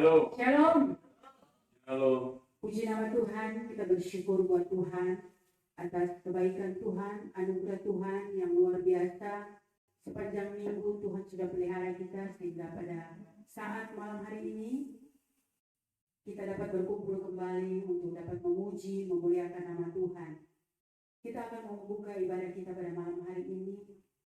Shalom. Halo. Puji nama Tuhan, kita bersyukur buat Tuhan atas kebaikan Tuhan, anugerah Tuhan yang luar biasa. Sepanjang minggu Tuhan sudah pelihara kita sehingga pada saat malam hari ini kita dapat berkumpul kembali untuk dapat memuji, memuliakan nama Tuhan. Kita akan membuka ibadah kita pada malam hari ini.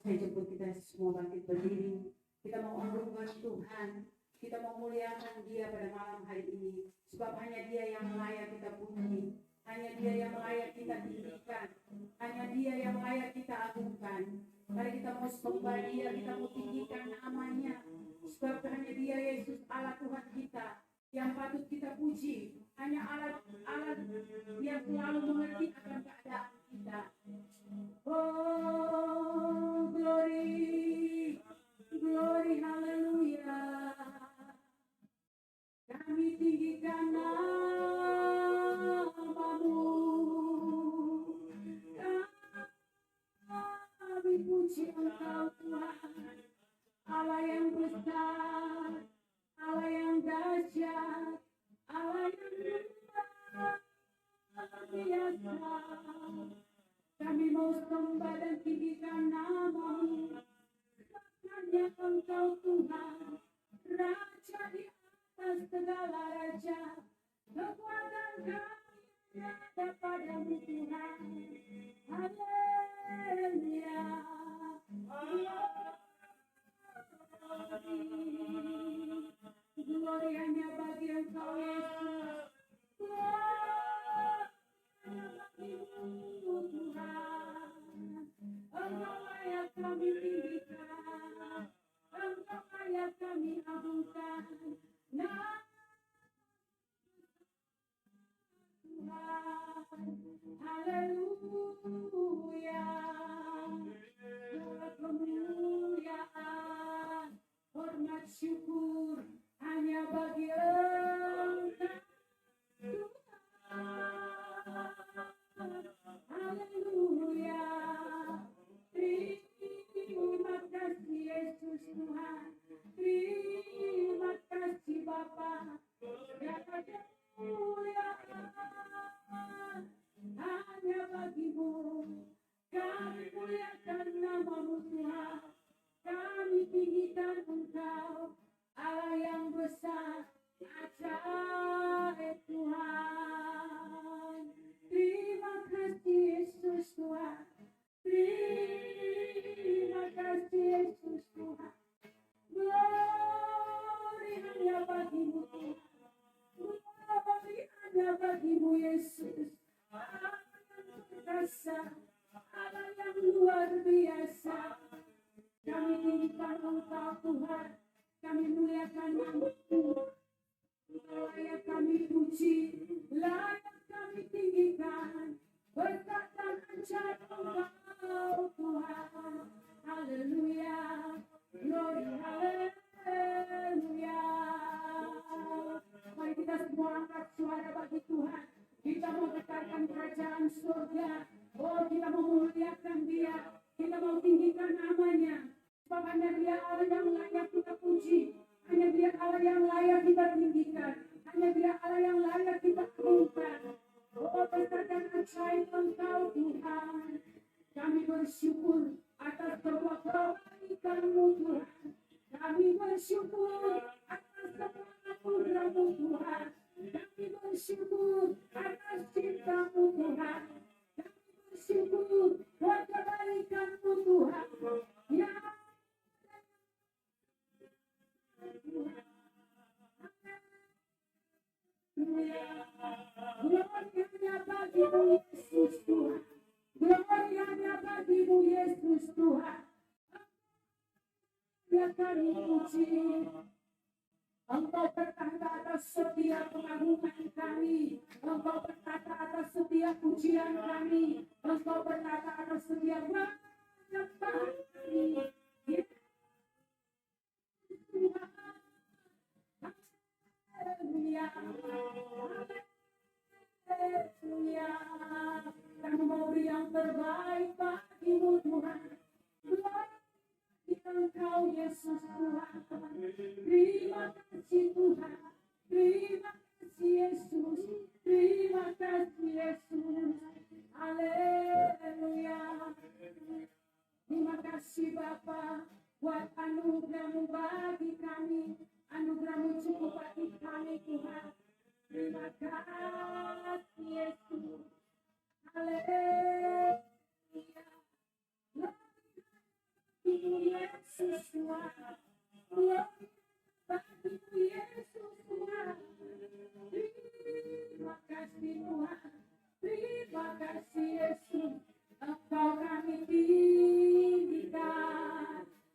Saya jemput kita semua bangkit berdiri. Kita mau mengagungkan Tuhan. Kita memuliakan Dia pada malam hari ini, sebab hanya Dia yang layak kita puji, hanya Dia yang layak kita tinggikan, hanya Dia yang layak kita agungkan. Mari kita mau sembah Dia, kita mau tinggikan namanya, sebab hanya Dia Yesus Allah Tuhan kita yang patut kita puji, hanya Allah yang selalu mengerti akan keadaan kita. Oh, glory, glory, haleluya. Kami tinggikan nama-Mu, kami puji Engkau Tuhan, Allah yang besar, Allah yang dahsyat, Allah yang luar biasa. Kami mau sembah dan tinggikan nama-Mu, hanya Engkau Tuhan, Raja di atas segala raja, kekuatan kami ada padamu Tuhan. Haleluya. Glory hanya bagi Engkau Yesus. Glory Tuhan. Engkau layak kami tinggikan, Engkau layak kami agungkan. Nah, haleluya, kemuliaan, hormat, syukur hanya bagi Engkau Tuhan. Haleluya, terima kasih Yesus Tuhan, terima kasih Bapa. Hanya bagimu kami muliakan nama-Mu Tuhan, kami tinggikan Engkau Allah yang besar, ajaib Tuhan. Terima kasih Yesus Tuhan, terima kasih Yesus Tuhan. Glory hanya bagimu Tuhan, glory hanya bagimu Yesus. Allah yang perkasa, Allah yang luar biasa. Kami tinggikan Engkau Tuhan, kami muliakan nama-Mu. Engkau layak kami puji, layak kami tinggikan, berkat dan ajaib Engkau Tuhan. Haleluya, glory, haleluya. Mari kita semua angkat suara bagi Tuhan. Kita mau tekarkan kerajaan surga. Oh, kita mau memuliakan Dia, kita mau tinggikan namanya. Sebab hanya Dia Allah yang layak kita puji, hanya Dia Allah yang layak kita tinggikan, hanya Dia Allah yang layak kita agungkan. Oh, berkat dan ajaib Engkau Tuhan. Kami bersyukur atas semua kebaikan-Mu Tuhan. Kami bersyukur atas semua anugerah-Mu Tuhan. Kami bersyukur atas cinta-Mu Tuhan. Kami bersyukur buat kebaikan-Mu Tuhan. Ya Tuhan. Glory hanya bagi-Mu Yesus Tuhan. Glory hanya bagi-Mu Yesus Tuhan. Ya kami puji. Engkau bertata atas setiap pengagungan kami. Engkau bertata atas setiap pujian kami. Engkau bertata atas setiap banyak kami. Haleluya. Haleluya. Kami mau beri yang terbaik bagi-Mu Tuhan. Engkau Yesus Tuhan. Terima kasih Tuhan. Terima kasih Yesus. Haleluya. Yesus Tuhan. Bagi Yesus Tuhan. Terima kasih Tuhan. Terima kasih Yesus. Engkau kami tinggikan.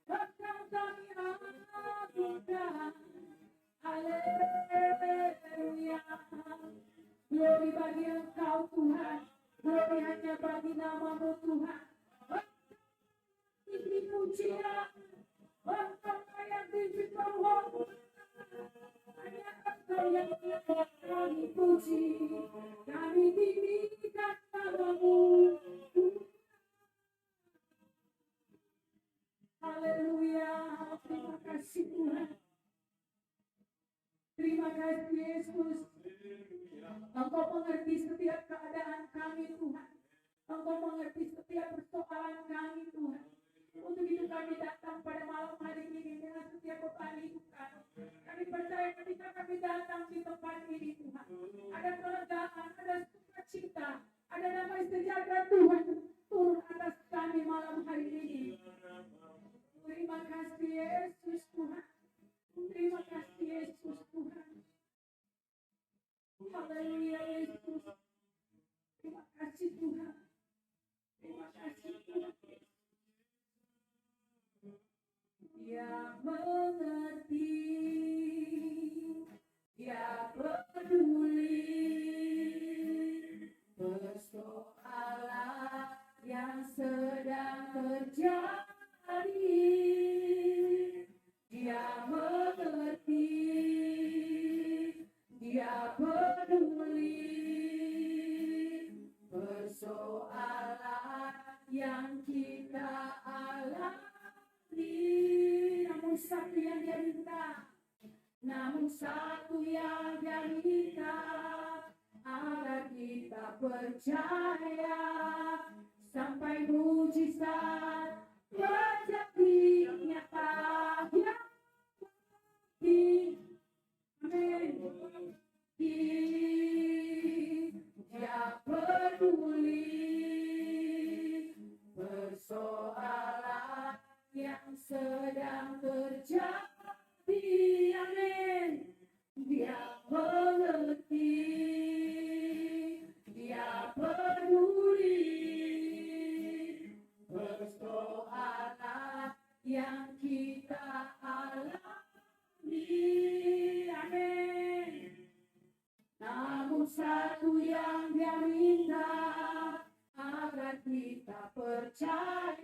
Engkau kami agungkan. Haleluya. Glory bagi Engkau Tuhan. Glory hanya bagi nama-Mu Tuhan. Diberi pujian. Engkau yang diberi penghormatan. Hanya Engkau yang kami puji. Kami tinggikan nama-Mu. Haleluya. Terima kasih Tuhan. Terima kasih Yesus. Engkau mengerti setiap keadaan kami Tuhan. Engkau mengerti setiap persoalan kami Tuhan. Untuk itu kami datang pada malam hari ini dengan setiap beban hidup kami. Kami percaya ketika kami datang di tempat ini Tuhan, ada kelegaan, ada sukacita, ada damai sejahtera Tuhan turun atas kami malam hari ini. Terima kasih Yesus Tuhan. Terima kasih Yesus Tuhan. Haleluya Yesus. Terima kasih Tuhan. Terima kasih Tuhan. Dia mengerti, Dia peduli persoalan yang sedang terjadi. Dia mengerti, Dia peduli persoalan yang kita alami. Namun satu yang Dia minta, namun satu yang Dia minta, agar kita percaya sampai mujizat menjadi nyata. Amin. Dia peduli persoalan yang sedang terjadi. Amin. Dia mengerti, Dia peduli persoalan yang kita alami. Amin. Namun satu yang Dia minta, agar kita percaya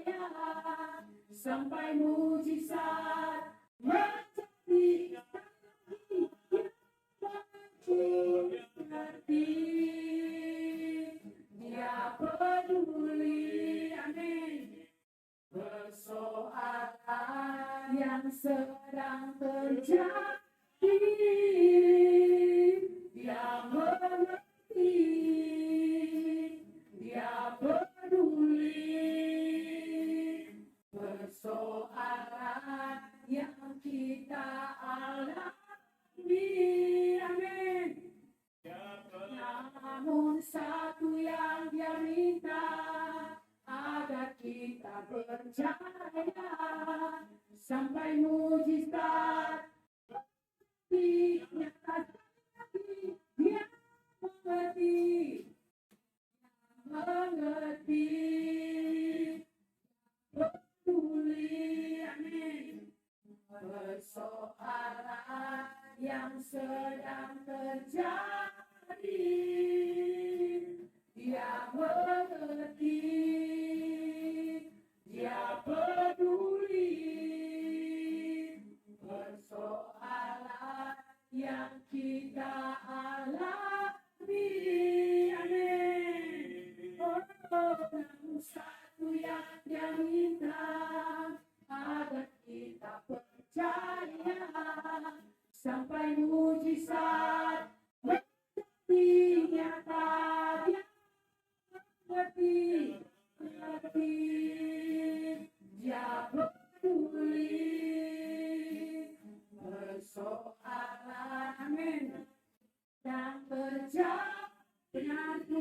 sampai mujizat menjadi mengerti. Dia peduli, amin, persoalan yang sedang terjadi. Dia mengerti, Dia peduli persoalan yang kita alami. Amin. Namun satu yang Dia minta, agar kita percaya sampai mujizat dinyatakan. Dia mengerti, peduli, amin, persoalan yang sedang terjadi. Dia mengerti, Dia peduli persoalan yang kita alami. Amin. Namun satu yang Dia minta, agar kita percaya sampai mujizat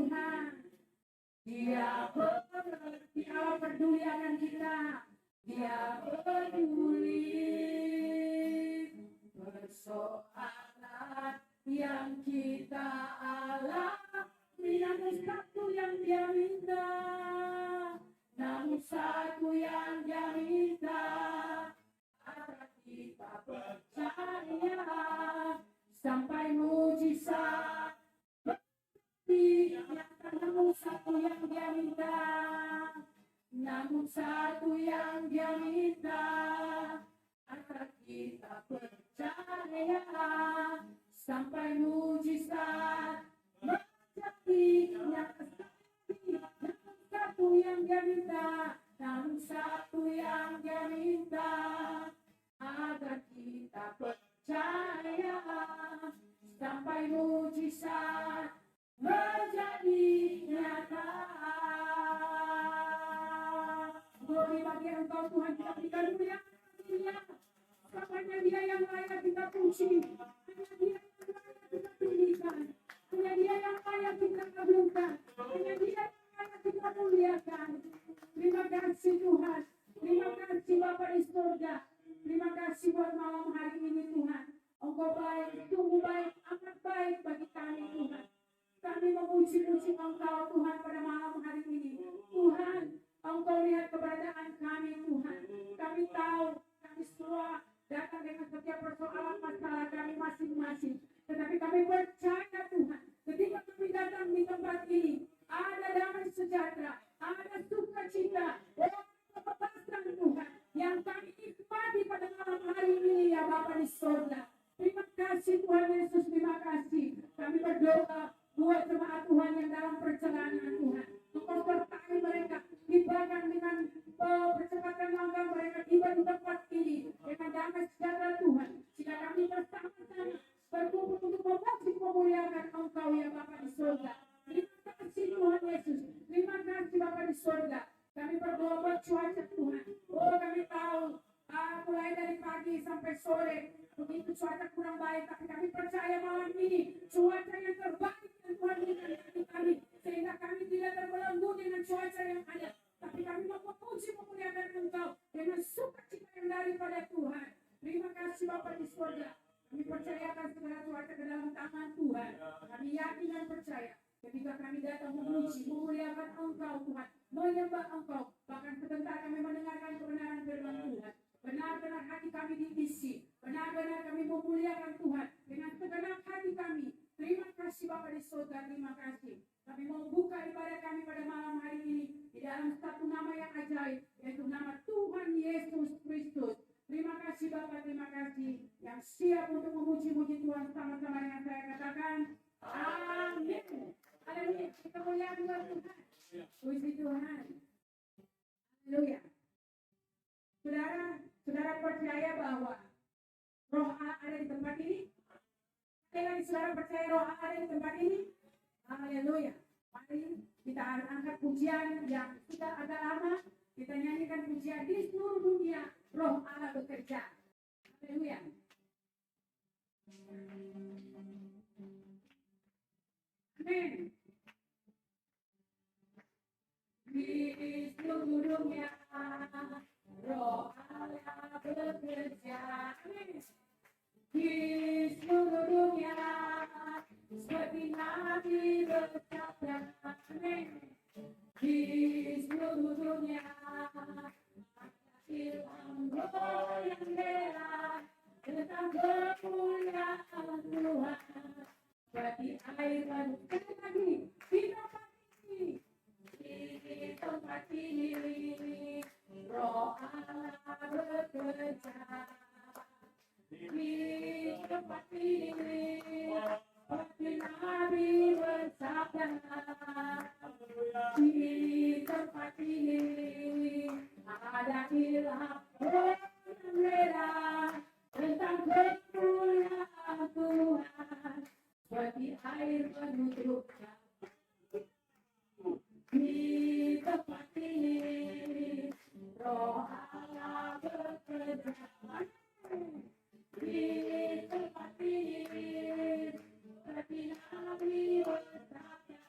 Tuhan. Dia mengerti, Allah peduli akan kita. Dia peduli persoalan yang kita alami. Namun satu yang dia minta, namun satu yang dia minta, agar kita percaya sampai mujizat. Namun satu yang dia minta, namun satu yang dia minta, agar kita percaya sampai mujizat menjadi nyata. Namun satu yang dia minta, namun satu yang dia minta, agar kita percaya sampai mujizat menjadi nyata. Glory bagi Engkau Tuhan, kita berikan mulia. Samanya Dia yang layak kita puji, hanya Dia yang layak kita tinggikan, hanya Dia yang layak kita kabulkan, hanya Dia yang layak kita muliakan. Terima kasih Tuhan, terima kasih Bapa di surga, terima kasih buat malam hari ini Tuhan. Engkau baik, sungguh baik, amat baik bagi kami Tuhan. Kami memuji-puji Engkau Tuhan pada malam hari ini. Tuhan, Engkau lihat keberadaan kami Tuhan. Kami tahu, kami semua datang dengan setiap persoalan masalah kami masing-masing. Tetapi kami percaya Tuhan, ketika kami datang di tempat ini, ada damai sejahtera, ada sukacita, ada kebebasan Tuhan, yang kami nikmati pada malam hari ini ya Bapa di surga. Terima kasih Tuhan Yesus, terima kasih. Kami berdoa buat jemaat Tuhan yang dalam perjalanan Tuhan. Engkau sertai mereka, tibakan dengan percepatan langkah mereka tiba di tempat ini dengan damai sejahtera Tuhan. Jika kami bersama-sama berkumpul untuk memuji memuliakan Engkau ya Bapa di surga. Terima kasih Tuhan Yesus, terima kasih Bapa di surga. Kami berdoa buat cuaca Tuhan. Oh kami tahu mulai dari pagi sampai sore begitu cuaca kurang baik, tapi kami percaya malam ini cuaca yang terbaik yang Tuhan berikan bagi kami, sehingga kami tidak terbelenggu dengan cuaca yang ada, tapi kami memuji memuliakan Engkau dengan sukacita yang daripada Tuhan. Terima kasih Bapa di surga. Kami percayakan segala cuaca ke dalam tangan Tuhan. Kami yakin dan percaya ketika kami datang memuji memuliakan Engkau Tuhan, menyembah Engkau, bahkan sebentar kami mendengarkan kebenaran firman Tuhan. Benar-benar hati kami diisi, benar-benar kami memuliakan Tuhan dengan segenap hati kami. Terima kasih Bapa di surga, terima kasih. Kami mau buka ibadah kami pada malam hari ini di dalam satu nama yang ajaib, yaitu nama Tuhan Yesus Kristus. Terima kasih Bapa, terima kasih yang siap untuk memuji-muji Tuhan sama-sama dengan saya katakan amin. Haleluya, kita muliakan Tuhan. Puji Tuhan. Haleluya. Saudara percaya bahwa Roh Allah ada di tempat ini? Lagi saudara percaya Roh Allah ada di tempat ini? Haleluya. Mari kita angkat pujian yang sudah agak lama. Kita nyanyikan pujian di seluruh dunia. Roh Allah bekerja. Haleluya. Amin. Di seluruh dunia Roh Allah bekerja. Amin. Di seluruh dunia seperti Nabi bersabda. Amin. Di seluruh dunia ilham Roh yang merah tentang kemuliaan Tuhan seperti air laut. Sekali lagi di tempat ini, di tempat ini Roh Allah bekerja. Di tempat ini seperti Nabi bersabda. Di tempat ini ada ilham Roh yang merah tentang kemuliaan Tuhan seperti air penutup. Di tempat ini Roh Allah bekerja. Di tempat ini seperti Nabi bersabda.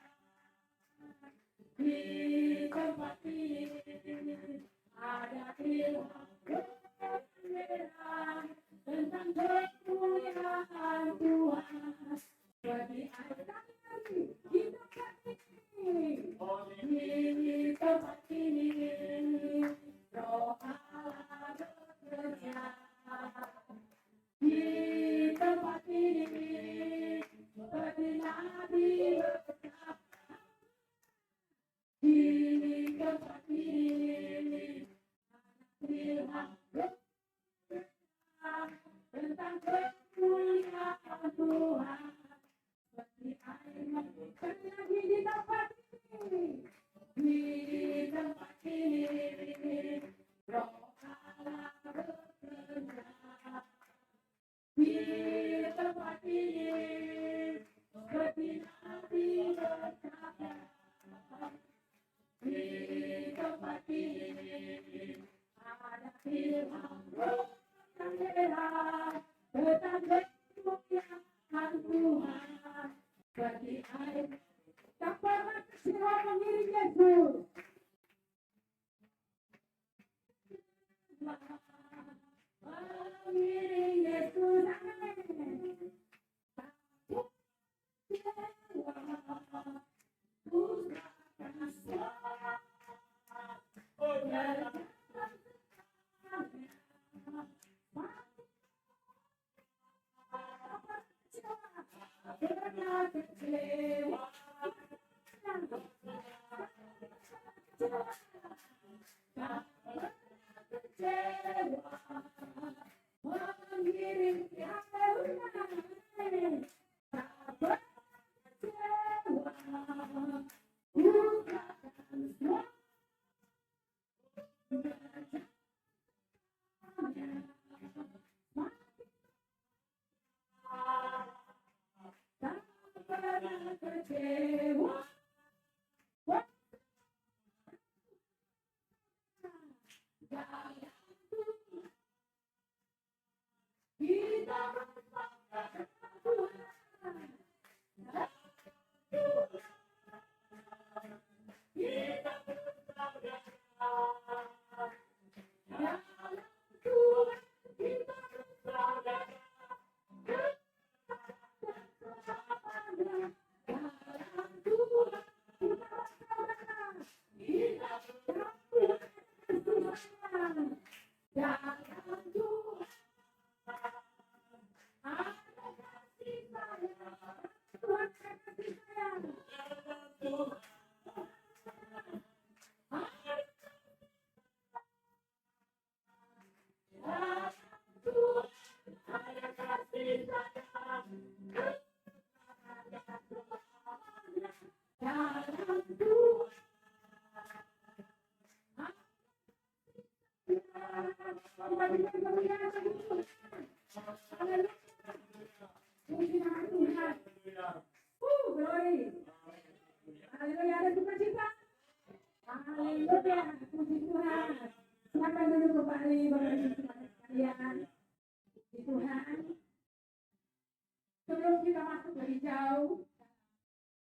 Sebelum kita masuk lebih jauh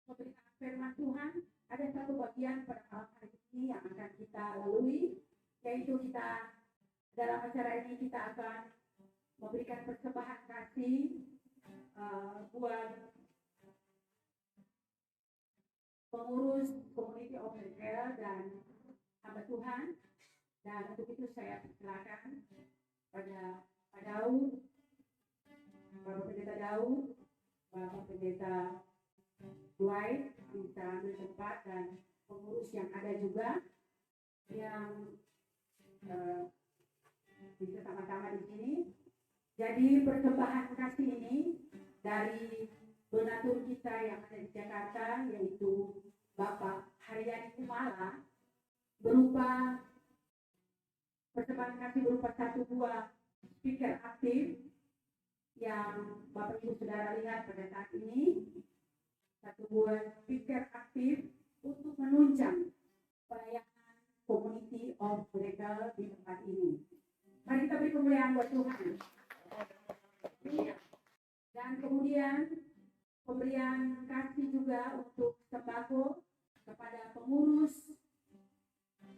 memberikan firman Tuhan, ada satu bagian pada malam hari ini yang akan kita lalui, yaitu kita dalam acara ini kita akan memberikan persembahan kasih buat pengurus community of Bethel dan hamba Tuhan. Dan untuk itu saya persilakan pada Pak Daud, Bapak Pendeta Daud, Bapak Pendeta Dwight bisa ambil tempat, dan pengurus yang ada juga yang bisa sama-sama di sini. Jadi persembahan kasih ini dari donatur kita yang ada di Jakarta, yaitu Bapak Haryadi Kumala, berupa persembahan kasih berupa satu buah speaker aktif yang Bapak Ibu Saudara lihat pada saat ini, satu buah speaker aktif untuk menunjang pelayanan community of Bethel di tempat ini. Mari kita beri kemuliaan buat Tuhan. Dan kemudian pemberian kasih juga untuk sembako kepada pengurus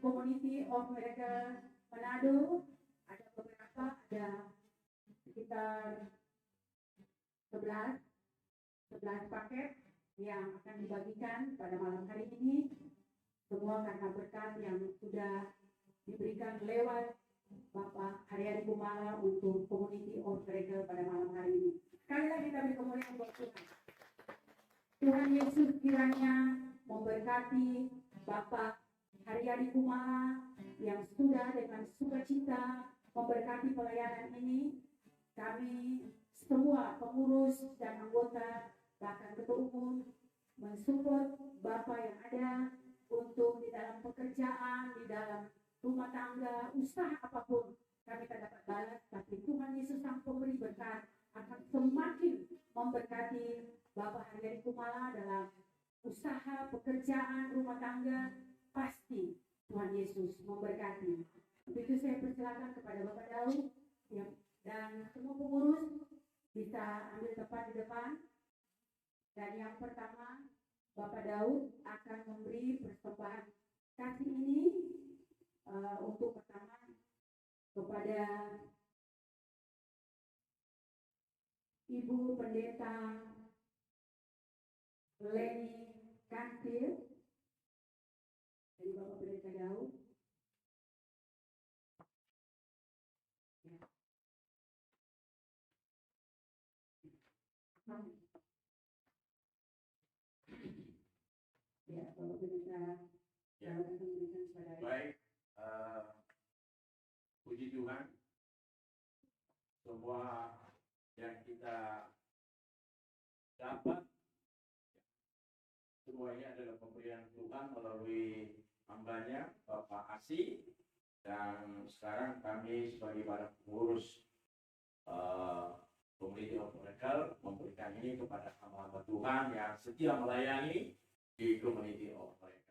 community of Bethel Manado. Ada beberapa, ada sekitar 11 paket yang akan dibagikan pada malam hari ini, semua karena berkat yang sudah diberikan lewat Bapak Haryadi Kumala untuk community of Bethel pada malam hari ini. Sekali lagi kita beri kemuliaan buat Tuhan. Tuhan Yesus kiranya memberkati Bapak Haryadi Kumala yang sudah dengan sukacita memberkati pelayanan ini. Kami semua pengurus dan anggota, bahkan ketua umum, mensupport Bapak yang ada untuk di dalam pekerjaan, di dalam rumah tangga, usaha apapun. Kami tak dapat balas, tapi Tuhan Yesus Sang Pemberi berkat akan semakin memberkati Bapak Haryadi Kumala dalam usaha, pekerjaan, rumah tangga. Pasti Tuhan Yesus memberkati. Untuk itu saya persilakan kepada Bapak Daud ya, dan semua pengurus bisa ambil tempat di depan. Dan yang pertama, Bapak Daud akan memberi persembahan kasih ini untuk pertama kepada Ibu Pendeta Leni Kantil dari Bapak Pendeta Daud. Ya. Ya, Bapak Pendeta Daud akan memberikan kepada. Baik, puji Tuhan, semua yang kita dapat, semuanya adalah pemberian Tuhan melalui hambanya Bapak Asi, dan sekarang kami sebagai para pengurus Community of Miracle memberikan ini kepada hamba-hamba Tuhan yang setia melayani di Community of Miracle.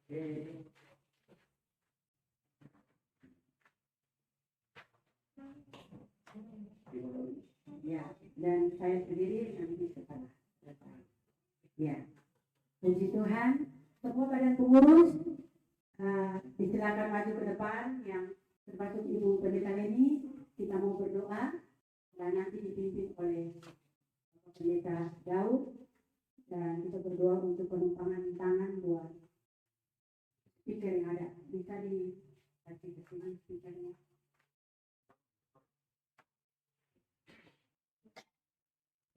Oke. Ya, dan saya sendiri nanti setelah datang. Ya, puji Tuhan. Semua badan pengurus disilakan maju ke depan, yang termasuk Ibu Pendeta ini. Kita mau berdoa dan nanti dipimpin oleh Bapak Pendeta Daud, dan kita berdoa untuk penumpangan tangan buat speaker yang ada. Bisa dikasih ke sini speakernya.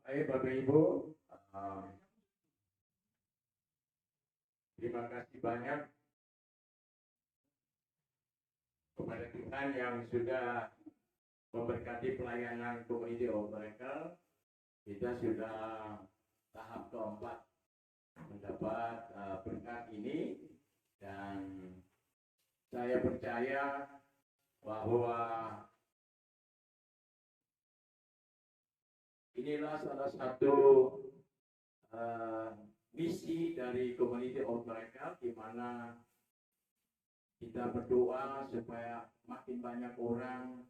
Baik Bapak Ibu, terima kasih banyak kepada Tuhan yang sudah memberkati pelayanan Community of Miracle. Kita sudah tahap keempat mendapat berkat ini, dan saya percaya bahwa inilah salah satu misi dari Community of Miracle, di mana kita berdoa supaya makin banyak orang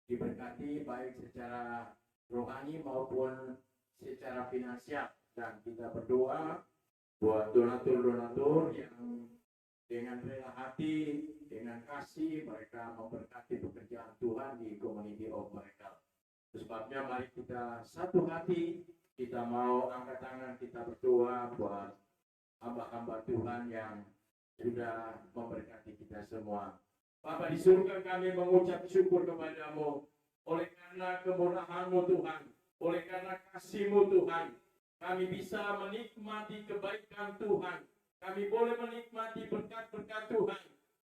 diberkati baik secara rohani maupun secara finansial, dan kita berdoa buat donatur-donatur yang dengan rela hati, dengan kasih mereka memberkati pekerjaan Tuhan di Community of Miracle. Sebabnya mari kita satu hati, kita mau angkat tangan, kita berdoa buat hamba-hamba Tuhan yang sudah memberkati kita semua. Bapa di surga, kami mengucap syukur kepadamu oleh karena kemurahan-Mu Tuhan, oleh karena kasih-Mu Tuhan, kami bisa menikmati kebaikan Tuhan. Kami boleh menikmati berkat-berkat Tuhan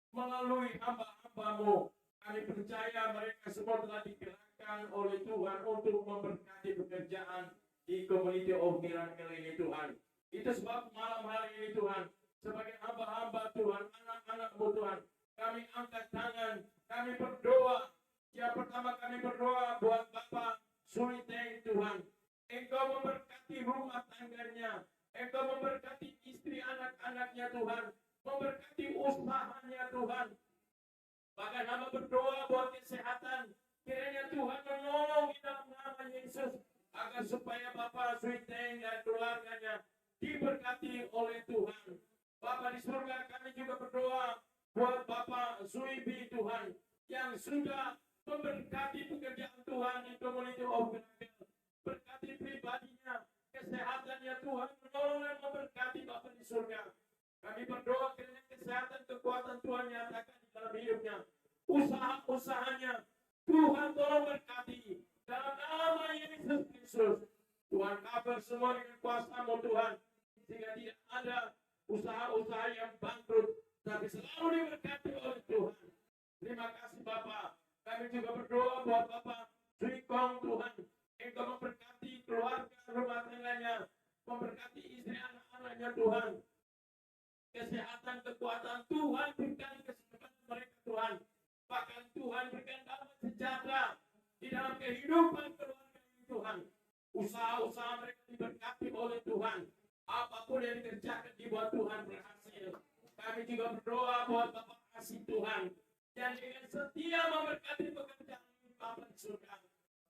melalui hamba-hamba-Mu. Kami percaya mereka semua telah digerakkan oleh Tuhan untuk memberkati pekerjaan di Community of Miracle ini Tuhan. Itu sebab malam hari ini Tuhan, sebagai hamba-hamba Tuhan, anak-anak-Mu Tuhan, kami angkat tangan, kami berdoa. Yang pertama kami berdoa buat Bapak Suriteng Tuhan. Engkau memberkati rumah tangganya, Engkau memberkati istri anak-anaknya Tuhan, memberkati usahanya Tuhan. Bahkan hamba berdoa buat kesehatan, kiranya Tuhan menolong di dalam nama Yesus, agar supaya Bapak Suiteng dan keluarganya diberkati oleh Tuhan. Bapak di surga, kami juga berdoa buat Bapak Suibi Tuhan, yang sudah memberkati pekerjaan Tuhan di Community of Miracle. Berkati pribadinya, kesehatannya Tuhan, menolong dan memberkati Bapak di surga. Kami berdoa kiranya kesehatan, kekuatan Tuhan nyatakan di dalam hidupnya. Usaha-usahanya Tuhan tolong berkati dalam nama Yesus Kristus. Tuhan cover semua dengan kuasa-Mu Tuhan, sehingga tidak ada usaha-usaha yang bangkrut, tapi selalu diberkati oleh Tuhan. Terima kasih Bapak. Kami juga berdoa buat Bapak Suikong Tuhan. Engkau memberkati keluarga rumah tangganya, memberkati istri anak-anaknya Tuhan. Kesehatan, kekuatan Tuhan berikan kesehatan mereka Tuhan. Bahkan Tuhan berikan damai sejahtera di dalam kehidupan keluarga ini Tuhan. Usaha-usaha mereka diberkati oleh Tuhan. Apapun yang dikerjakan di bawah Tuhan berhasil. Kami juga berdoa buat Bapak kasih Tuhan, yang dengan setia memberkati pekerjaan Bapak di surga,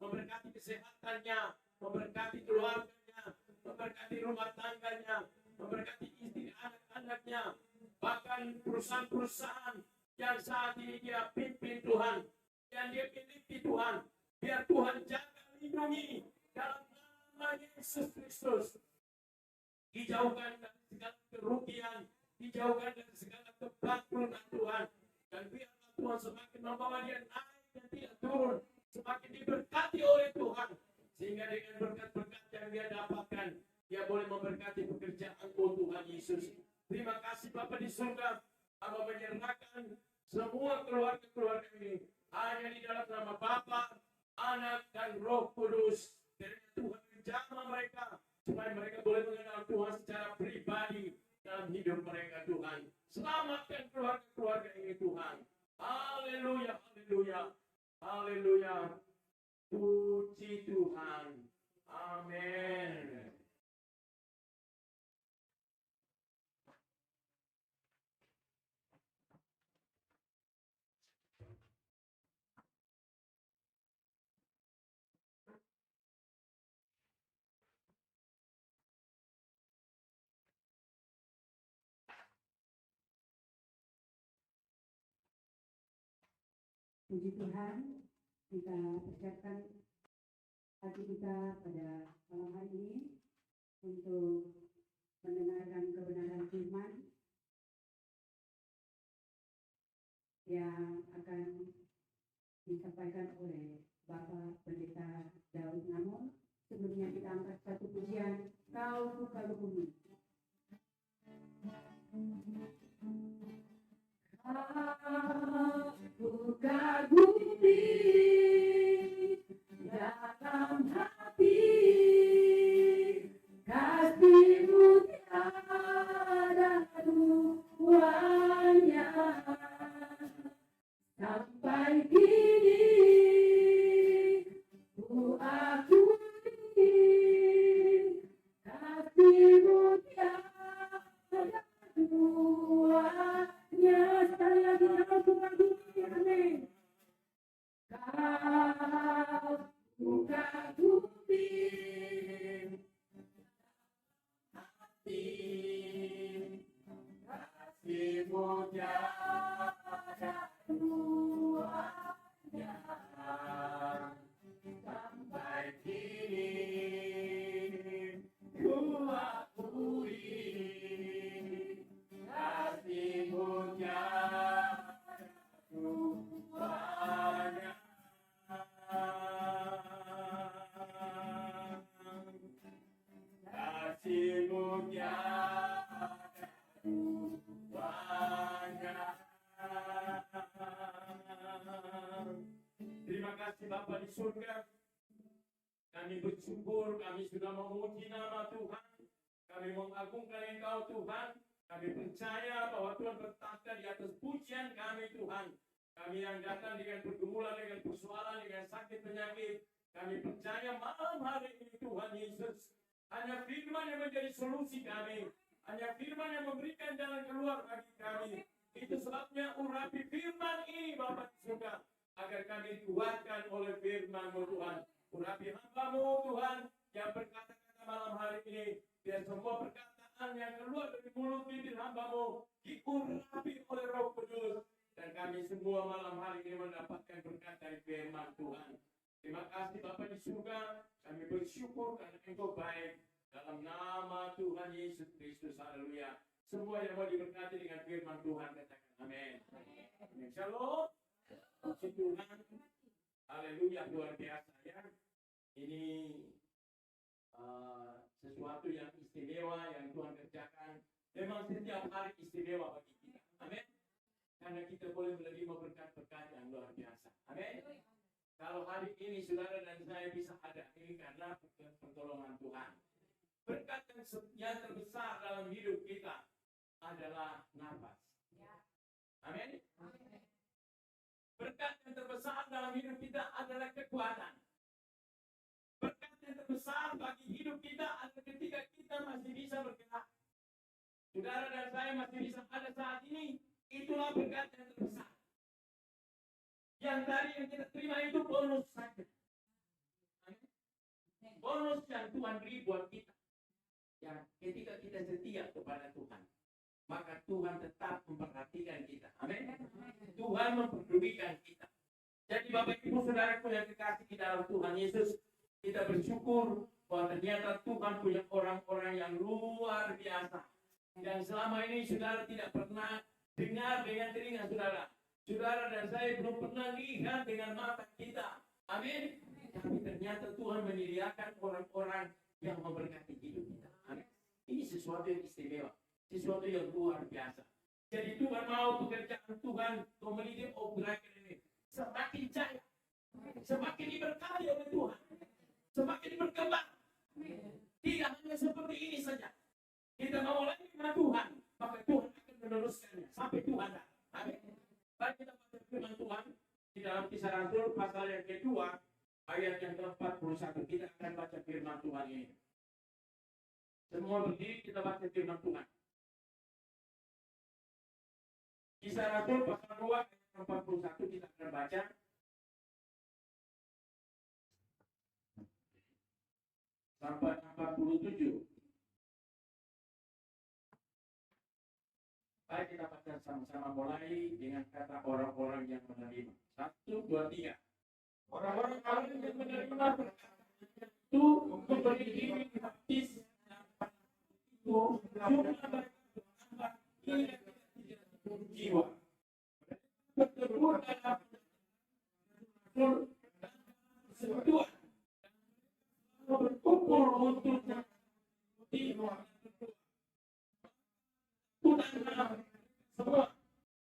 memberkati kesehatannya, memberkati keluarganya, memberkati rumah tangganya, memberkati istri anak-anaknya, bahkan perusahaan-perusahaan yang saat ini dia pimpin Tuhan, yang dia miliki Tuhan, biar Tuhan jaga lindungi dalam nama Yesus Kristus. Dijauhkan dari segala kerugian, dijauhkan dari segala kebangkrutan Tuhan, dan biarlah Tuhan semakin membawa dia naik dan tidak turun, semakin diberkati oleh Tuhan, sehingga dengan berkat-berkat yang dia dapatkan, dia boleh memberkati pekerjaan Tuhan Yesus. Terima kasih Bapa di surga, Hamba menyerahkan semua keluarga-keluarga ini hanya di dalam nama Bapa, Anak, dan Roh Kudus. Kiranya Tuhan menjamah mereka, supaya mereka boleh mengenal Tuhan secara pribadi dalam hidup mereka Tuhan. Selamatkan keluarga-keluarga ini Tuhan. Haleluya, haleluya, haleluya. Puji Tuhan. Amin. Puji Tuhan, kita persiapkan hati kita pada malam hari ini untuk mendengarkan kebenaran firman yang akan disampaikan oleh Bapak Pendeta Daud Namon. Sebelumnya kita angkat satu pujian, Kau Buka Bumi. Buka bumi dalam hati, kasih-Mu tiada duanya. Sampai kini ku akui kasih-Mu tiada duanya. Sekali lagi kau buka bumi, amin. Kau buka bumi hati, kasih-Mu tiada duanya. Sampai kini ku akui kasih-Mu tiada duanya. Kasih-Mu tiada duanya. Terima kasih Bapa di surga. Kami bersyukur, kami sudah memuji nama Tuhan. Kami mengagungkan Engkau Tuhan. Kami percaya bahwa Tuhan bertahta di atas pujian kami Tuhan. Kami yang datang dengan pergumulan, dengan persoalan, dengan sakit penyakit. Kami percaya malam hari ini Tuhan Yesus. Hanya firman yang menjadi solusi kami. Hanya firman yang memberikan jalan keluar bagi kami. Itu sebabnya urapi firman ini Bapa di surga. Agar kami dikuatkan oleh firman-Mu Tuhan. Urapi hamba-Mu Tuhan yang berkata-kata malam hari ini. Biar semua perkataan yang keluar dari mulut bibir hamba-Mu diurapi oleh Roh Kudus. Dan kami semua malam hari ini mendapatkan berkat dari firman Tuhan. Terima kasih Bapa di surga. Kami bersyukur karena Engkau baik. Dalam nama Tuhan Yesus Kristus. Haleluya. Semua yang mau diberkati dengan firman Tuhan katakan amin. Amin. Shalom. Puji Tuhan. Haleluya, luar biasa ya. Ini sesuatu yang istimewa yang Tuhan kerjakan. Memang setiap hari istimewa bagi kita. Amin. Karena kita boleh menerima berkat-berkat yang luar biasa. Amin. Kalau hari ini saudara dan saya bisa ada ini karena pertolongan Tuhan. Berkat yang terbesar dalam hidup kita adalah nafas. Amin. Berkat yang terbesar dalam hidup kita adalah kekuatan. Berkat yang terbesar bagi hidup kita adalah ketika kita masih bisa bergerak. Saudara dan saya masih bisa ada saat ini. Itulah berkat yang terbesar. Yang tadi yang kita terima itu bonus saja. Bonus yang Tuhan beri buat kita. Ya, ketika kita setia kepada Tuhan, maka Tuhan tetap memperhatikan kita. Amin. Tuhan mempedulikan kita. Jadi Bapak Ibu Saudaraku yang dikasihi di dalam Tuhan Yesus, kita bersyukur bahwa ternyata Tuhan punya orang-orang yang luar biasa. Dan selama ini saudara tidak pernah dengar dengan telinga saudara. Saudara dan saya belum pernah lihat dengan mata kita. Amin. Tapi ternyata Tuhan menyediakan orang-orang yang memberkati hidup kita. Amin. Ini sesuatu yang istimewa. Sesuatu yang luar biasa. Jadi Tuhan mau pekerjaan Tuhan Community of Dragon ini semakin jaya, semakin diberkati oleh Tuhan, semakin berkembang. Tidak hanya seperti ini saja. Kita mau lagi dengan Tuhan, maka Tuhan akan meneruskannya sampai Tuhan datang. Amin. Mari kita baca firman Tuhan di dalam Kisah Rasul pasal yang kedua ayat yang ke-41. Kita akan baca firman Tuhan ini. Semua berdiri kita baca firman Tuhan. Kisah Rasul pasal 2 ayat 41 kita akan baca. Sampai 47. Baik kita baca sama-sama mulai dengan kata orang-orang yang menerima. 1, 2, 3. Orang-orang yang menerima itu memberi diri baptis itu jumlah jiwa. Bertemu dalam sentuhan berkumpul untuk semua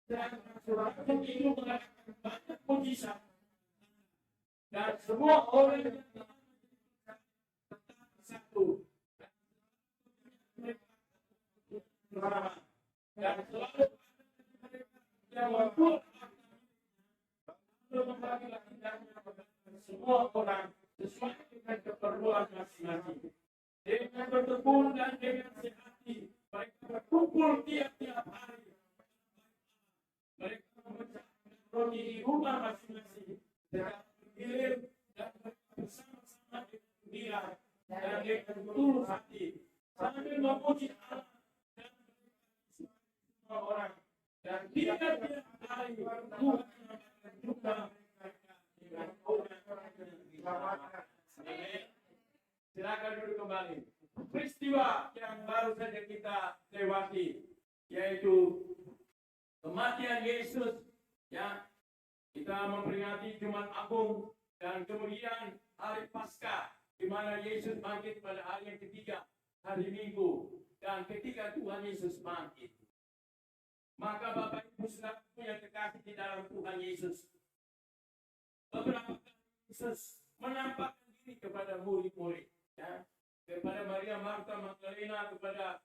dan surat itu mengatakan banyak mujizat dan semua orang yang satu dan selalu yang membuat membagi-bagi semua orang sesuai dengan keperluan masing-masing. Dengan bertemu dan dengan sehati, mereka berkumpul tiap-tiap hari. Mereka memecahkan roti di rumah masing-masing, secara bergilir dan bersama-sama dengan gembira dan dengan tulus hati, sambil memuji Allah dan semua orang. Dan tiap-tiap hari Tuhan akan juga dengan orang-orang yang diselamatkan. Silakan duduk kembali. Peristiwa yang baru saja kita lewati, yaitu kematian Yesus, ya, kita memperingati Jumat Agung dan kemudian hari Paskah, di mana Yesus bangkit pada hari yang ketiga, hari Minggu, dan ketika Tuhan Yesus bangkit, maka Bapak Ibu Saudaraku yang terkasih di dalam Tuhan Yesus, beberapa kali Yesus menampakkan diri kepada murid-murid, ya, kepada Maria Marta Magdalena, kepada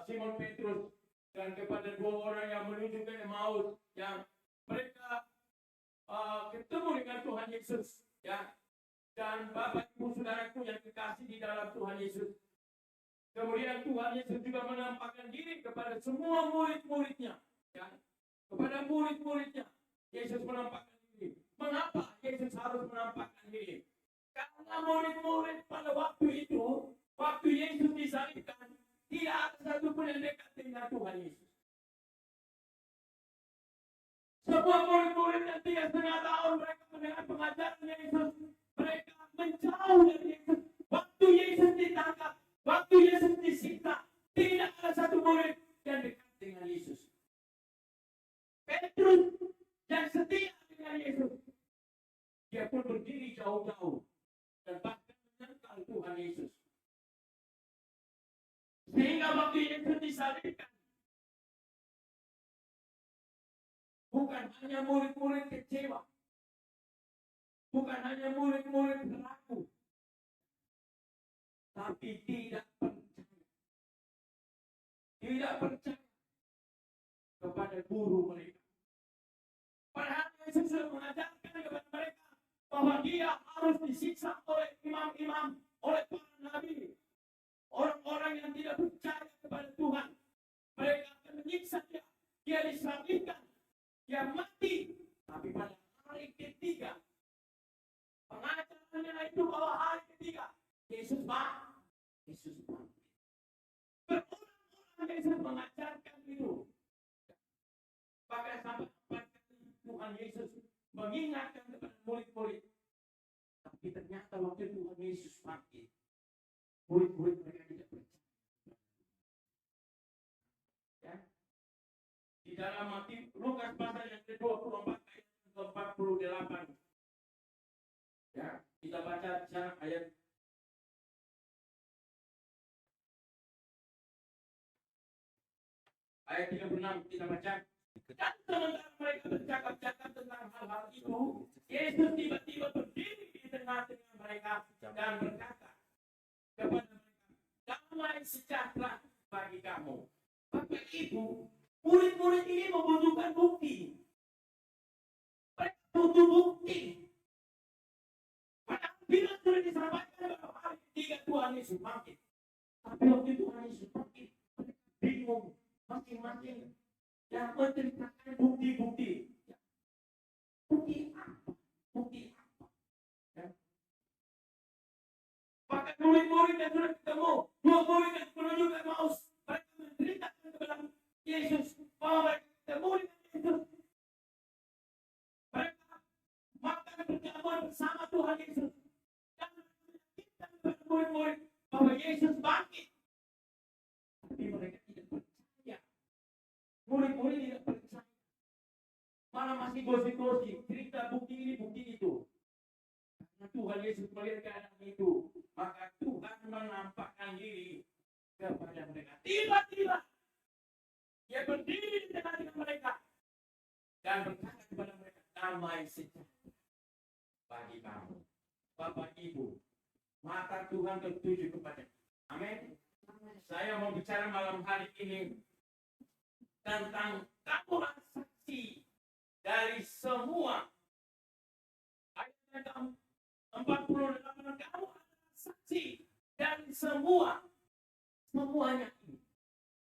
Simon Petrus, dan kepada 2 orang yang menuju ke Emmaus, yang mereka ketemu dengan Tuhan Yesus, ya. Dan Bapak Ibu Saudaraku yang terkasih di dalam Tuhan Yesus, kemudian Tuhan Yesus juga menampakkan diri kepada semua murid-muridnya, ya. Kepada murid-muridnya Yesus menampakkan diri. Mengapa Yesus harus menampakkan diri? Karena murid-murid pada waktu itu, waktu Yesus disalibkan, tidak ada satu pun yang dekat dengan Tuhan Yesus. Semua murid-murid yang 3,5 tahun mereka mendengar pengajaran Yesus, mereka menjauh dari Yesus. Waktu Yesus ditangkap, waktu Yesus disiksa, tidak ada satu murid yang dekat dengan Yesus. Petrus yang setia dengan Yesus, dia pun berdiri jauh-jauh dan bahkan menyangkal Tuhan Yesus. Sehingga waktu Yesus disalibkan, bukan hanya murid-murid kecewa, bukan hanya murid-murid ragu, tapi tidak percaya kepada guru mereka. Padahal Yesus sudah mengajarkan kepada mereka bahwa dia harus disiksa oleh imam-imam, oleh para nabi, orang-orang yang tidak percaya kepada Tuhan. Mereka akan menyiksa dia, dia disalibkan, dia mati. Tapi pada hari ketiga, pengajarannya itu bahwa hari ketiga Yesus bangkit. Berulang-ulang Yesus mengajarkan itu. Bahkan sampai Tuhan Yesus mengingatkan kepada murid-murid. Tapi ternyata waktu Tuhan Yesus bangkit, murid-murid mereka tidak percaya. Ya. Di dalam Lukas pasal yang ke-24 ayat ke-48. Ya, kita baca ayat ayat 36, kita baca. Dan sementara mereka bercakap-cakap tentang hal-hal itu, Yesus tiba-tiba berdiri di tengah-tengah mereka dan berkata kepada mereka, damai sejahtera bagi kamu. Bapak Ibu, murid-murid ini membutuhkan bukti. Mereka butuh bukti. Padahal bila sudah disampaikan pada hari ketiga Tuhan Yesus bangkit. Tapi waktu Tuhan Yesus bangkit, mereka bingung masing-masing yang menceritakan bukti-bukti. Ya. Bukti apa? Ya. Bahkan murid-murid yang sudah ketemu, 2 murid yang menuju ke Emmaus, mereka menceritakan kepada Yesus bahwa mereka ketemu dengan masih gosip-gosip, cerita bukti ini, bukti itu. Karena Tuhan Yesus melihat keadaan itu, maka Tuhan menampakkan diri kepada mereka. Tiba-tiba dia berdiri di tengah-tengah mereka dan berkata kepada mereka, damai sejahtera bagi kamu. Bapak Ibu, mata Tuhan tertuju kepada kita. Amin. Saya mau bicara malam hari ini tentang kamu saksi dari semua. Ayat 48, kamu adalah saksi dari semuanya ini.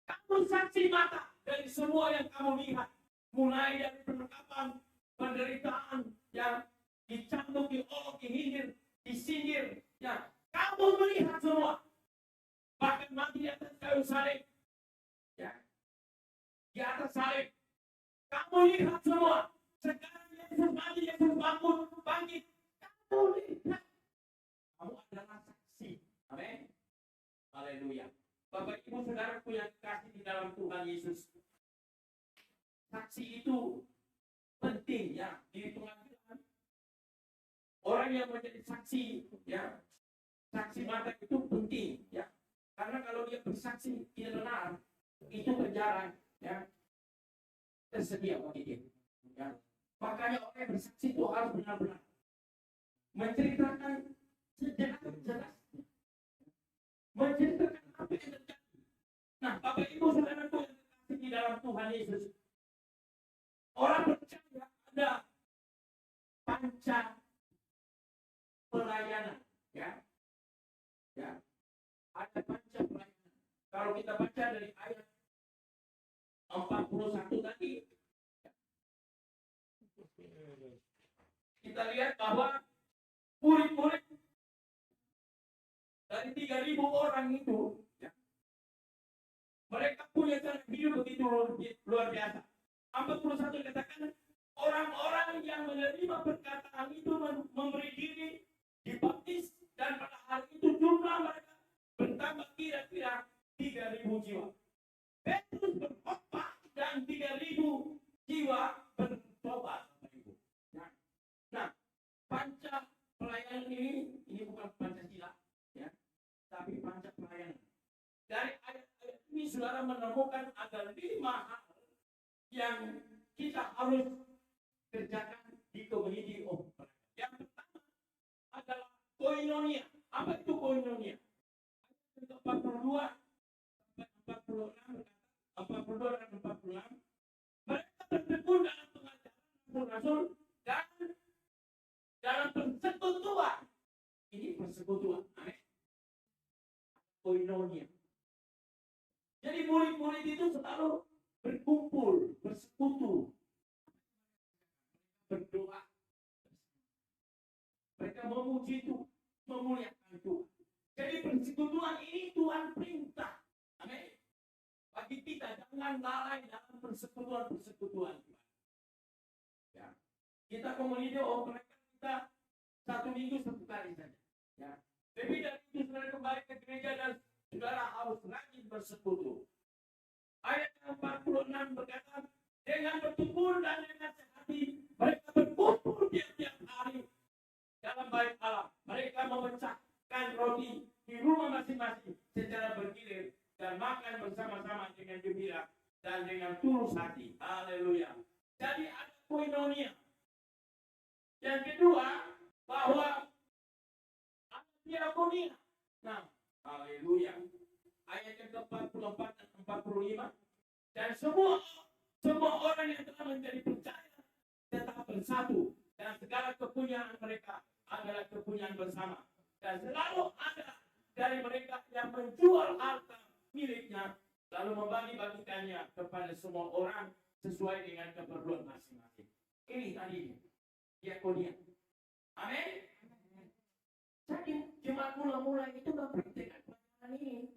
Kamu saksi mata dari semua yang kamu lihat, mulai dari penangkapan, penderitaan, yang dicambuk, diolok, dihindir, disindir, ya kamu melihat semua. Bahkan mati di atas kayu salib, ya di atas salib, kamu lihat semua. Sekarang Yesus mati, Yesus bangun, bangkit, kamu lihat. Kamu adalah saksi. Amin. Haleluya. Bapak Ibu Saudaraku yang kasih di dalam Tuhan Yesus, saksi itu penting ya di pengadilan. Orang yang menjadi saksi, ya saksi mata itu penting ya. Karena kalau dia bersaksi tidak benar, itu penjara ya tersedia bagi dia. Ya. Makanya orang yang bersaksi itu harus benar-benar menceritakan sejelas-jelasnya, menceritakan apa yang terjadi. Nah, Bapak Ibu Saudaraku yang terkasih di dalam Tuhan Yesus, orang percaya ada panca pelayanan, ya. Ada panca pelayanan. Kalau kita baca dari ayat 41 tadi, kita lihat bahwa murid-murid dari 3.000 orang itu, ya, mereka punya cara hidup begitu luar biasa. 41 dikatakan orang-orang yang menerima perkataan itu memberi diri, dibaptis, dan pada hari itu jumlah mereka bertambah kira-kira 3.000 jiwa. Petrus berkhotbah dan 3.000 jiwa bertobat. Nah, panca pelayanan ini bukan Pancasila, ya, tapi panca pelayanan. Dari ayat-ayat ini saudara menemukan ada 5 hal yang kita harus kerjakan di community of prayer. Yang pertama adalah koinonia. Apa itu koinonia? Ayat 42 dan 46, mereka bertekun dalam pengajaran Rasul dan dalam persekutuan. Ini persekutuan. Amin. Koinonia. Jadi murid-murid itu selalu berkumpul, bersekutu, berdoa. Mereka memuji Tuhan, memuliakan Tuhan. Jadi persekutuan ini Tuhan perintah. Amin. Bagi kita jangan lalai dalam persekutuan. Ya. Kita komunitas mereka kita 1 minggu 1 kali saja. Ya. Lebih dari itu saudara kembali ke gereja dan saudara harus rajin bersekutu. Ayat 46 berkata, dengan bertumpul dan dengan sehati mereka berkumpul tiap-tiap hari dalam bait Allah. Mereka memecahkan roti di rumah masing-masing secara bergilir dan makan bersama-sama dengan gembira dan dengan tulus hati. Haleluya. Jadi ada koinonia. Yang kedua, bahwa ada diakonia. Nah, haleluya. Ayat yang ke-44 dan 45. Dan semua orang yang telah menjadi percaya tetap bersatu, dan segala kepunyaan mereka adalah kepunyaan bersama. Dan selalu ada dari mereka yang menjual harta miliknya lalu membagi-bagikannya kepada semua orang sesuai dengan keperluan masing-masing. Ini tadi diakonia. Amin. Jadi jemaat mula-mula itu mempraktikkan pelayanan ini.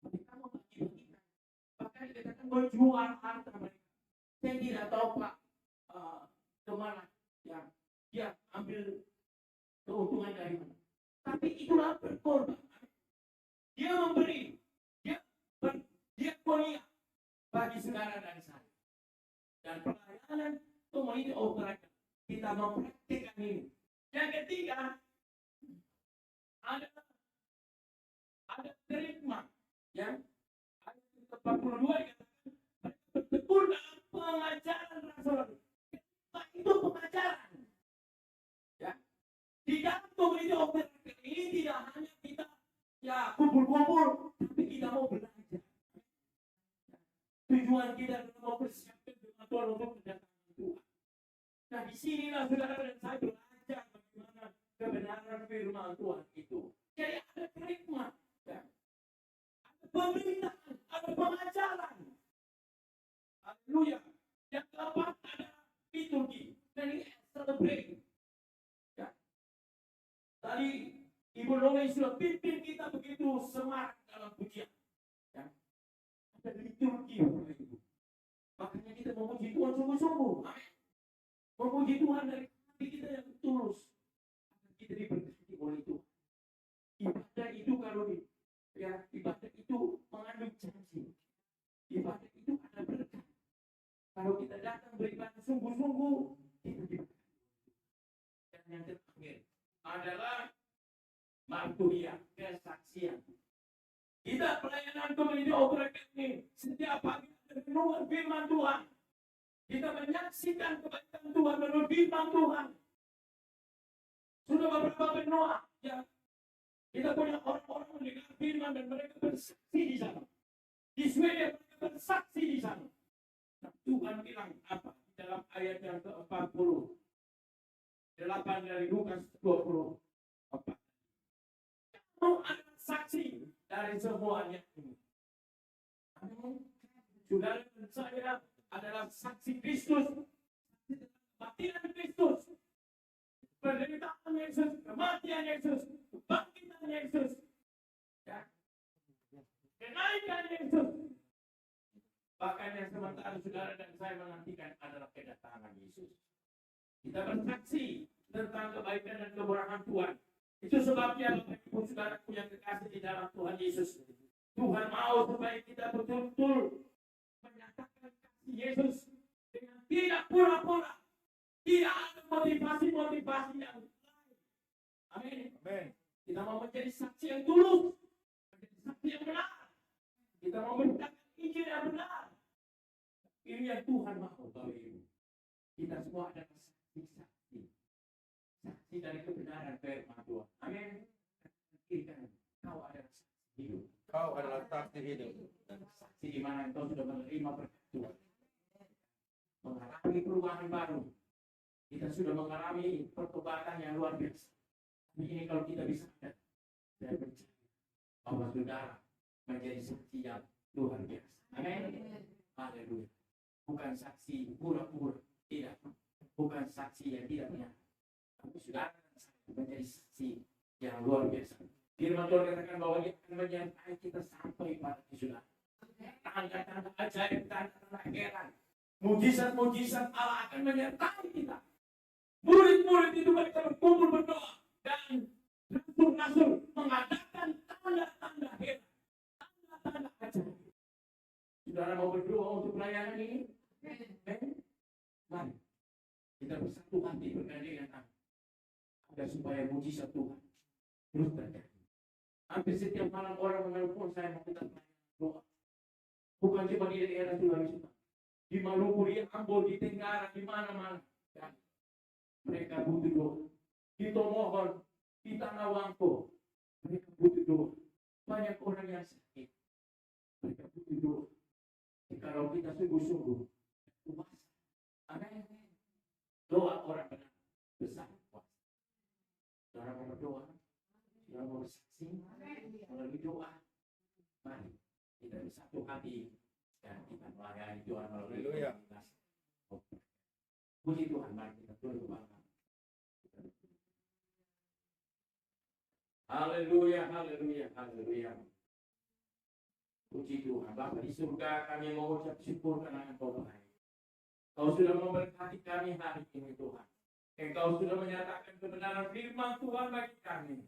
Mereka membagi-bagikan. Bahkan dikatakan menjual harta mereka. Saya tidak tahu Pak kemana ya dia ambil keuntungan dari mana. Tapi itulah berkorban. Dia memberi, dia konia bagi saudara dan saya. Dan pelayanan Komuniti operator. Kita mempraktikkan ini. Yang ketiga, ada terima, ya. Ayat 42 dikatakan mereka bertekun dalam pengajaran rasul. Itu pengajaran. Ya. Di dalam komuniti operator ini tidak hanya kita ya kumpul-kumpul, tapi kita mau belajar. Tujuan kita adalah mau persiapkan dengan Tuhan untuk kedatangan Tuhan. Nah, di sinilah saudara dan saya belajar bagaimana kebenaran firman Tuhan itu. Jadi ada hikmat, ya. Ada pemerintahan, ada pengajaran. Haleluya. Yang keempat ada liturgi. Dan ini celebrate. Ya. Tadi Ibu Noni sudah pimpin kita begitu semangat dalam pujian. Ya. Ada liturgi, Bapak Ibu. Makanya kita memuji Tuhan sungguh-sungguh. Amin. Memuji Tuhan dari hati kita yang tulus. Agar kita diberkati oleh Tuhan. Ibadah itu kalau ibadah itu mengandung janji. Ibadah itu ada berkat. Kalau kita datang beribadah sungguh-sungguh, kita diberkati. Dan yang terakhir adalah marturia, kesaksian. Kita pelayanan komuniti operator ini setiap pagi ada renungan firman Tuhan. Kita menyaksikan kebaikan Tuhan melalui firman Tuhan. Sudah beberapa benua, ya. Kita punya orang-orang mendengar firman dan mereka bersaksi di sana. Di Swedia mereka bersaksi di sana. Nah, Tuhan bilang apa di dalam ayat yang ke-40. 8 dari Lukas 24. Kamu adalah saksi dari semuanya ini. Amin. Saudara dan saya adalah saksi Kristus, saksi kebatinan Kristus, penderitaan Yesus, kematian Yesus, kebangkitan Yesus, ya. Kenaikan Yesus. Bahkan yang sementara saudara dan saya menantikan adalah kedatangan Yesus. Kita bersaksi tentang kebaikan dan kemurahan Tuhan. Itu sebabnya Bapak Ibu Saudaraku yang kekasih di dalam Tuhan Yesus. Tuhan mau supaya kita betul-betul menyatakan kasih Yesus dengan tidak pura-pura. Tidak ada motivasi-motivasi yang lain. Amin. Amin. Kita mau menjadi saksi yang tulus. Menjadi saksi yang benar. Kita mau mendapat Injil yang benar. Ini yang Tuhan mau, Bapak Ibu. Kita semua adalah saksi-saksi. Saksi dari kebenaran firman Tuhan. Amin. Kau adalah saksi hidup. Kau adalah saksi hidup. Saksi di mana engkau sudah menerima berkat Tuhan. Mengalami perubahan baru. Kita sudah mengalami pertobatan yang luar biasa. Ini kalau kita bisa dan percaya bahwa saudara menjadi saksi yang luar biasa. Amin. Haleluya. Bukan saksi pura-pura. Tidak. Bukan saksi yang tidak benar. Tapi saudara menjadi saksi yang luar biasa. Firman Tuhan katakan bahwa dia akan menyertai kita sampai pada saudara. Tanda-tanda ajaib, tanda-tanda heran, mujizat-mujizat Allah akan menyertai kita. Murid-murid itu mereka berkumpul berdoa dan rasul-rasul mengadakan tanda-tanda heran, tanda-tanda ajaib. Saudara mau berdoa untuk pelayanan ini? Mari kita bersatu hati bergandengan tangan agar supaya mujizat Tuhan terus terjadi. Hampir setiap malam orang menelpon saya mau minta doa. Bukan cuma di daerah Sulawesi, di Maluku, di Ambon, di Tenggara, di mana-mana. Ya. Mereka butuh doa. Di Tomohon, di Tanah Wangko, mereka butuh doa. Banyak orang yang sakit, mereka butuh doa. Kalau kita sungguh-sungguh, puasa. Amin. Doa orang benar besar puasa. Saudara mau berdoa, saudara mau bersaksi, melalui doa. Mari kita bersatu hati dan kita melayani Tuhan melalui komunitas. Puji Tuhan, mari kita tunduk kepala. Haleluya, haleluya, haleluya. Puji Tuhan, Bapa di surga, kami mengucap syukur karena Engkau baik. Kau sudah memberkati kami hari ini, Tuhan. Engkau sudah menyatakan kebenaran firman Tuhan bagi kami.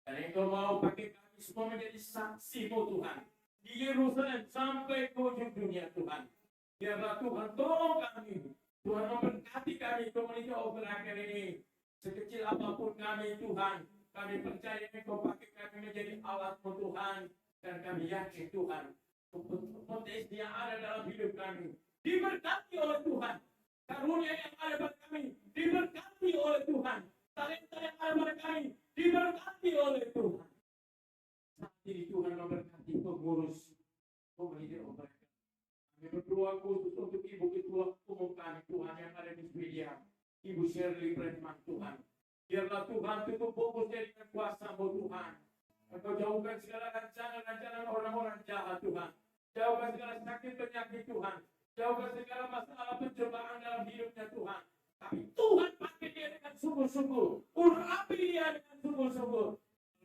Dan Engkau mau pakai kami semua menjadi saksi-Mu, Tuhan. Di Yerusalem sampai ke ujung dunia, Tuhan. Biarlah Tuhan tolong kami. Tuhan memberkati kami, komunitas Operaker ini. Sekecil apapun kami, Tuhan, kami percaya Engkau pakai kami menjadi alat-Mu Tuhan. Dan kami yakin Tuhan, potensi yang ada dalam hidup kami diberkati oleh Tuhan. Karunia yang ada pada kami diberkati oleh Tuhan. Talenta yang ada pada kami diberkati oleh Tuhan. Saat ini Tuhan memberkati pengurus komunitas Operaker. Kami berdoa khusus untuk Ibu Ketua Umum kami, Tuhan, yang ada di Swedia, Ibu Shirley Bretman, Tuhan. Biarlah Tuhan tutup fokusnya dengan kuasa-Mu, Tuhan. Engkau jauhkan segala rancangan-rancangan orang-orang jahat, Tuhan. Jauhkan segala sakit penyakit, Tuhan. Jauhkan segala masalah pencobaan dalam hidupnya, Tuhan. Tapi Tuhan pakai dia dengan sungguh-sungguh. Urapi dia dengan sungguh-sungguh.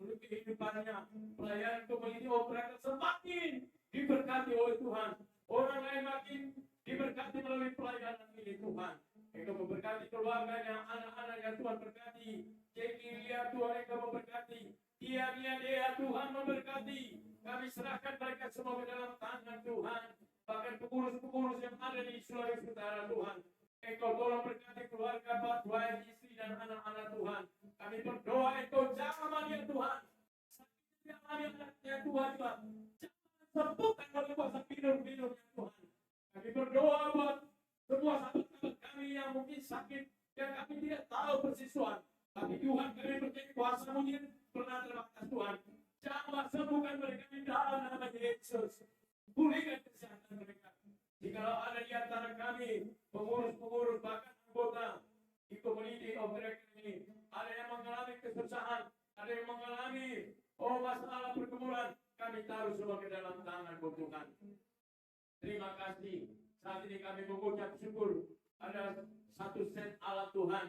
Lalu kehidupannya, pelayanan komunitas Operaker semakin diberkati oleh Tuhan. Orang lain makin diberkati melalui pelayanan ini, Tuhan. Engkau memberkati keluarganya, anak-anaknya, Tuhan berkati. Jeki lihat Tuhan, Engkau memberkati. Dia Tuhan memberkati. Kami serahkan mereka semua ke dalam tangan Tuhan. Bahkan pengurus-pengurus yang ada di Sulawesi Utara, Tuhan. Engkau tolong berkati keluarga, Pak, Tuhan, istri dan anak-anak Tuhan. Kami berdoa Engkau jamah dia Tuhan. Sakitnya anaknya Tuhan, Tuhan. Sembuhkan oleh kuasa minum-minumnya Tuhan. Kami berdoa buat semua sahabat-sahabat kami yang mungkin sakit, yang kami tidak tahu persis Tuhan. Tapi Tuhan, kami percaya kuasa-Mu yang pernah terbatas Tuhan. Jamah sembuhkan mereka di dalam nama Yesus. Pulihkan kesehatan mereka. Jikalau ada di antara kami, pengurus-pengurus, bahkan anggota di komunitas Operaker ini, ada yang mengalami kesusahan, ada yang mengalami masalah pergumulan, kami taruh semua ke dalam tangan-Mu, Tuhan. Terima kasih. Saat ini kami mengucap syukur. Ada 1 sen alat Tuhan.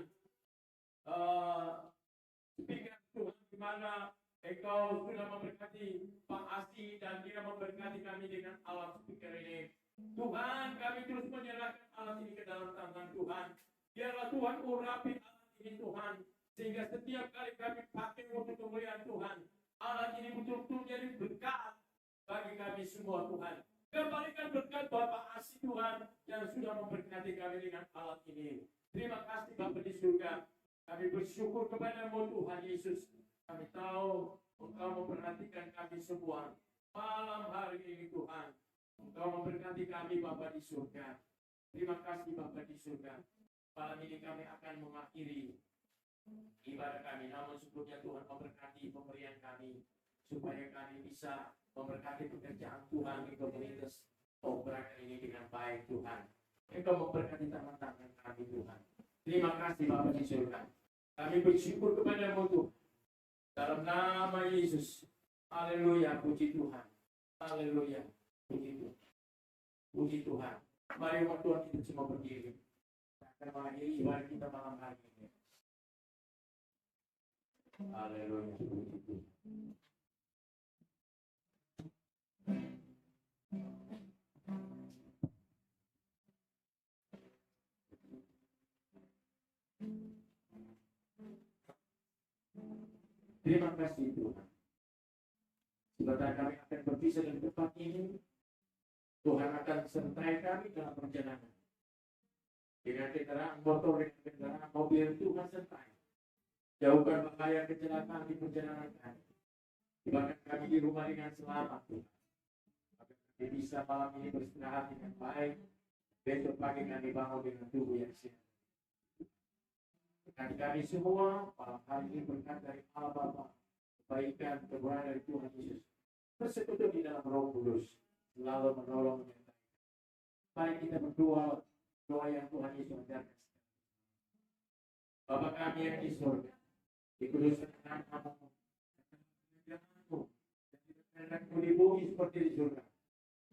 Speaker Tuhan, di mana Engkau sudah memberkati Pak Asi dan dia memberkati kami dengan alat speaker ini. Tuhan, kami terus menyerahkan alat ini ke dalam tangan Tuhan. Biarlah Tuhan urapi alat ini, Tuhan. Sehingga setiap kali kami pakai untuk kemuliaan Tuhan, alat ini betul-betul menjadi berkat bagi kami semua, Tuhan. Kembalikan berkat Bapak Asi, Tuhan, yang sudah memberkati kami dengan alat ini. Terima kasih Bapak di surga. Kami bersyukur kepada-Mu, Tuhan Yesus. Kami tahu Engkau memperhatikan kami semua malam hari ini, Tuhan. Engkau memberkati kami, Bapa di surga. Terima kasih, Bapa di surga. Malam ini kami akan mengakhiri ibadah kami. Namun sebelumnya Tuhan memberkati pemberian kami, supaya kami bisa memberkati pekerjaan Tuhan di komunitas Operaker ini dengan baik, Tuhan. Engkau memberkati tangan-tangan kami, Tuhan. Terima kasih, Bapa di surga. Kami bersyukur kepada-Mu, Tuhan. Dalam nama Yesus. Haleluya, puji Tuhan. Haleluya, puji Tuhan. Puji Tuhan. Mari umat Tuhan kita semua berdiri. Akan mengakhiri ibadah kita malam hari ini. Haleluya, puji Tuhan. Terima kasih Tuhan. Sebentar kami akan berpisah dari tempat ini. Tuhan akan sertai kami dalam perjalanan. Dengan kendaraan motor, dengan kendaraan mobil, Tuhan sertai. Jauhkan bahaya kecelakaan di perjalanan kami. Bahkan kami di rumah dengan selamat, Tuhan. Agar kami bisa malam ini beristirahat dengan baik. Besok pagi kami bangun dengan tubuh yang sehat. Dan kami semua malam hari ini berkat dari Allah Bapa, kebaikan, kebenaran dari Tuhan Yesus, bersekutu di dalam Roh Kudus, selalu menolong menyertai. Mari kita berdoa doa yang Tuhan Yesus ajarkan. Bapa kami yang di surga, dikuduskan nama-Mu, kerajaan-Mu, dan kehendakmu di bumi seperti di surga.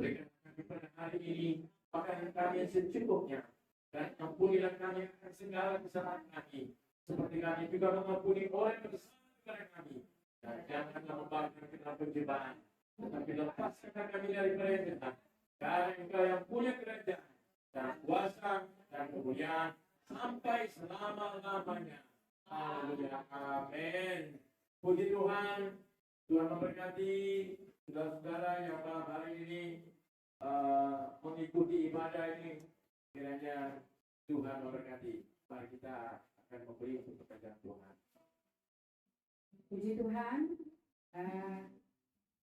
Berikan kami pada hari ini makanan kami yang secukupnya, dan ampunilah kami akan segala kesalahan kami, seperti kami juga mengampuni orang yang bersalah kepada kami. Dan janganlah membawa kami ke dalam pencobaan, tetapi lepaskan kami dari perintah. Karena Engkau yang punya kerajaan dan kuasa dan kemuliaan sampai selama-lamanya. Haleluya, amin. Puji Tuhan. Tuhan memberkati saudara-saudara yang malam hari ini mengikuti ibadah ini. Kiranya Tuhan memberkati. Mari kita akan memberi untuk pekerjaan Tuhan. Puji Tuhan.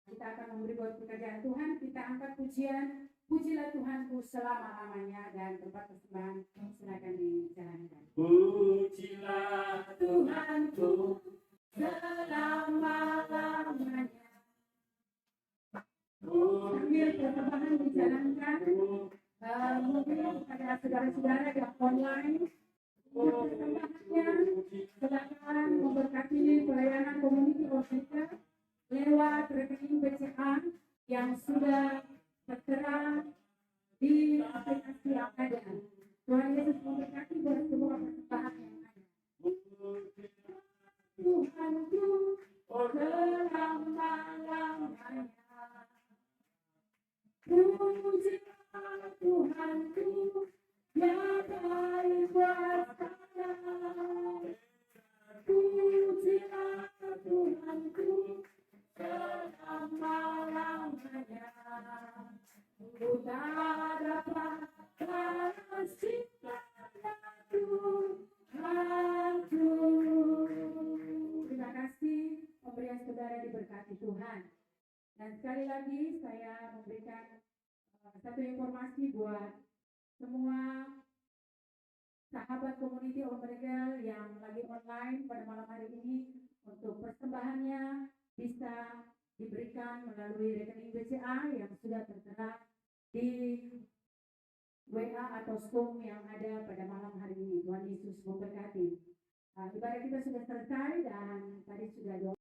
Kita akan memberi buat pekerjaan Tuhan. Kita angkat pujian. Pujilah Tuhanku selama-lamanya, dan tempat persembahan silakan dijalankan. Pujilah Tuhanku Selama-lamanya. Sambil persembahan dijalankan, mungkin kepada saudara-saudara yang online, persembahannya silakan memberkati pelayanan community officer lewat rekening BCA yang sudah tertera di aplikasi yang ada. Tuhan Yesus memberkati buat semua persembahan yang ada. Tuhanku selama-lamanya. Pujilah Tuhanku, ya baik kuasa. Pujilah Tuhanku selama-lamanya. Ku tak dapat balas cintanya Tuhanku. Terima kasih, pemberian saudara diberkati Tuhan. Dan sekali lagi saya memberikan satu informasi buat semua sahabat community of Miracle yang lagi online pada malam hari ini, untuk persembahannya bisa diberikan melalui rekening BCA yang sudah tertera di WA atau Zoom yang ada pada malam hari ini. Tuhan Yesus memberkati. Ibadah kita sudah selesai dan tadi sudah doa.